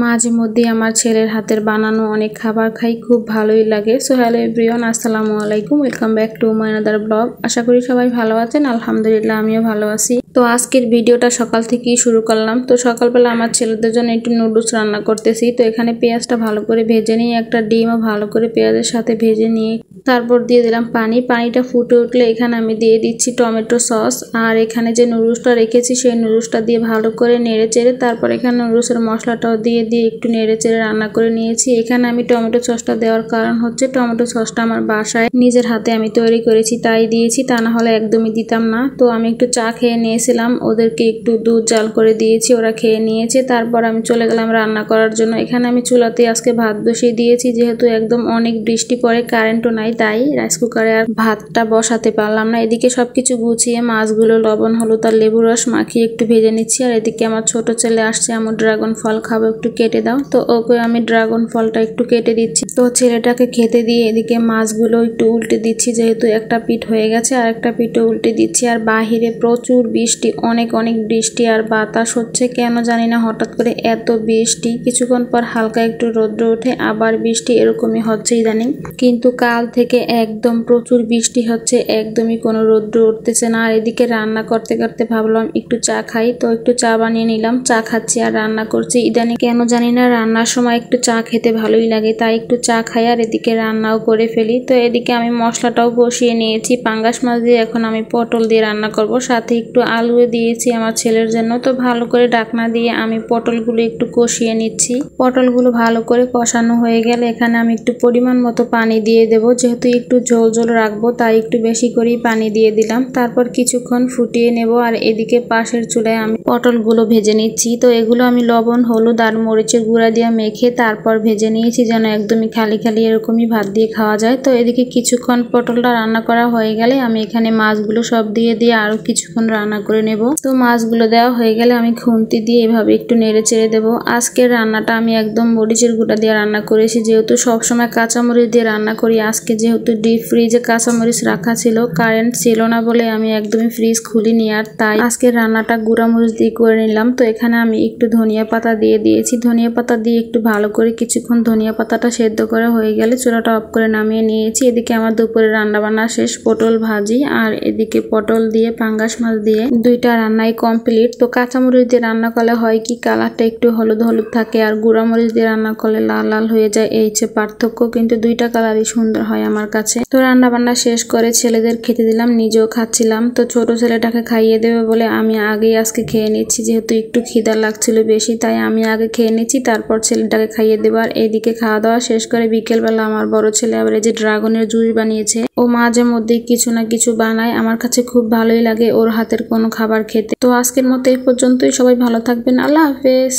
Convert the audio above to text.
মাঝে মধ্যে আমার ছেলের হাতের বানানো অনেক খাবার খাই, খুব ভালোই লাগে। সো হ্যালো এভরিওয়ান, আসসালামু আলাইকুম, welcome back to my another blog. আশা করি সবাই ভালো আছেন। আলহামদুলিল্লাহ আমিও ভালো আছি। তো আজকের ভিডিওটা সকাল থেকেই শুরু করলাম। তো সকালবেলা আমার ছেলেদের জন্য একটু নুডলস রান্না করতেছি। তো এখানে পেঁয়াজটা ভালো করে ভেজে নিয়ে একটা ডিমও ভালো করে পেঁয়াজের সাথে ভেজে নিয়ে তারপর দিয়ে দিলাম পানি। পানিটা ফুটে উঠলে এখানে আমি দিয়ে দিচ্ছি টমেটো সস। আর এখানে যে নুডলসটা রেখেছি সেই নুডলসটা দিয়ে ভালো করে নেড়ে চেড়ে তারপর এখানে নুডলসের মশলাটাও দিয়ে একটু নেড়ে চেড়ে রান্না করে নিয়েছি। এখানে আমি টমেটো সসটা দেওয়ার কারণ হচ্ছে টমেটো সসটা আমার বাসায় নিজের হাতে আমি তৈরি করেছি তাই দিয়েছি, তা না হলে একদমই দিতাম না। তো আমি একটু চা খেয়ে নিয়েছিলাম, ওদেরকে একটু দুধ জাল করে দিয়েছি, ওরা খেয়ে নিয়েছে। তারপর আমি চলে গেলাম রান্না করার জন্য। এখানে আমি চুলাতে আজকে ভাত বসিয়ে দিয়েছি, যেহেতু একদম অনেক বৃষ্টি পড়ে, কারেন্টও নাই, তাই রাইস কুকারে আর ভাতটা বসাতে পারলাম না। এদিকে সবকিছু গুছিয়ে মাছগুলো লবণ হলুদ আর লেবু রস মাখিয়ে একটু ভেজে নিচ্ছি। আর এদিকে আমার ছোট ছেলে আসছে, আমার ড্রাগন ফল খাবো, একটু কেটে দাও। তো ওকে আমি ড্রাগন ফলটা একটু কেটে দিচ্ছি। তো ছেলেটাকে খেতে দিয়ে এদিকে মাছগুলো একটু উল্টে দিচ্ছি, যেহেতু একটা পিঠ হয়ে গেছে আর একটা পিঠও উল্টে দিচ্ছি। আর বাহিরে প্রচুর বৃষ্টি, অনেক বৃষ্টি আর বাতাস হচ্ছে, কেন জানি না হঠাৎ করে এত বৃষ্টি। কিছুক্ষণ পর হালকা একটু রৌদ্র ওঠে, আবার বৃষ্টি, এরকমই হচ্ছে ইদানিং। কিন্তু কাল থেকে একদম প্রচুর বৃষ্টি হচ্ছে, একদমই কোনো রৌদ্র উঠতেছে না। আর এদিকে রান্না করতে করতে ভাবলাম একটু চা খাই, তো একটু চা বানিয়ে নিলাম, চা খাচ্ছি আর রান্না করছি। ইদানিং কেন জানি না রান্নার সময় একটু চা খেতে ভালোই লাগে, তাই একটু চা খাই আর এদিকে রান্নাও করে ফেলি। তো এদিকে আমি মশলাটাও বসিয়ে নিয়েছি পাঙ্গাস মাছ দিয়ে। এখন আমি পটল দিয়ে রান্না করব, সাথে একটু আলু দিয়েছি আমার ছেলের জন্য। তো ভালো করে ঢাকনা দিয়ে আমি পটলগুলো একটু কষিয়ে নিচ্ছি। পটলগুলো ভালো করে কষানো হয়ে গেলে এখানে আমি একটু পরিমাণ মতো পানি দিয়ে দেব, যেহেতু একটু ঝোল ঝোল রাখবো তাই একটু বেশি করেই পানি দিয়ে দিলাম। তারপর কিছুক্ষণ ফুটিয়ে নেব। আর এদিকে পাশের চুলায় আমি পটলগুলো ভেজে নিচ্ছি। তো এগুলো আমি লবণ হলুদ আর মরিচের গুঁড়া দিয়ে মেখে তারপর ভেজে নিয়েছি, যেন একদমই খালি খালি এরকমই ভাত দিয়ে খাওয়া যায়। তো এদিকে কিছুক্ষণ পটলটা রান্না করা হয়ে গেলে আমি এখানে মাছগুলো সব দিয়ে আরো কিছুক্ষণ রান্না করে নেব। তো মাছগুলো দেওয়া হয়ে গেলে আমি খুন্তি দিয়ে এভাবে একটু নেড়ে চেড়ে দেবো। আজকের রান্নাটা আমি একদম মরিচের গুঁড়া দিয়ে রান্না করেছি, যেহেতু সবসময় কাঁচামরিচ দিয়ে রান্না করি। আজকে যেহেতু ডিপ ফ্রিজে কাঁচামরিচ রাখা ছিল, কারেন্ট ছিল না বলে আমি একদমই ফ্রিজ খুলিনি, আর তাই আজকের রান্নাটা গুঁড়া মরিচ দিয়ে করে নিলাম। তো এখানে আমি একটু ধনিয়া পাতা দিয়ে দিয়েছি, ধনিয়া পাতা দিয়ে একটু ভালো করে কিছুক্ষণ ধনিয়া পাতাটা সেদ্ধ করা হয়ে গেলে চুলাটা অফ করে নামিয়ে নিয়েছি। এদিকে আমার দুপুরে রান্না বান্না শেষ, পটল ভাজি আর এদিকে পটল দিয়ে পাঙ্গাস মাছ দিয়ে দুইটা রান্নাই কমপ্লিট। তো কাঁচামরিচ দিয়ে রান্না করলে হয় কি, কালারটা একটু হলুদ হলুদ থাকে, আর গুঁড়া মরিচ দিয়ে রান্না করলে লাল লাল হয়ে যায়, এই হচ্ছে পার্থক্য। কিন্তু দুইটা কালারই সুন্দর হয় আমার কাছে। তো রান্না বান্না শেষ করে ছেলেদের খেতে দিলাম, নিজেও খাচ্ছিলাম। তো ছোট ছেলেটাকে খাইয়ে দেবে বলে আমি আগেই আজকে খেয়ে নিচ্ছি, যেহেতু একটু খিদা লাগছিল বেশি, তাই আমি আগে খেয়ে নিচ্ছি, তারপর ছেলেটাকে খাইয়ে দেবো। আর এইদিকে খাওয়া দাওয়া শেষ করে বিকেলবেলা আমার বড় ছেলে আবার এই যে ড্রাগনের জুস বানিয়েছে। ও মাঝে মধ্যে কিছু না কিছু বানায়, আমার কাছে খুব ভালোই লাগে ওর হাতের কোনো খাবার খেতে। তো আজকের মতো এই পর্যন্তই, সবাই ভালো থাকবেন, আল্লাহ হাফেজ।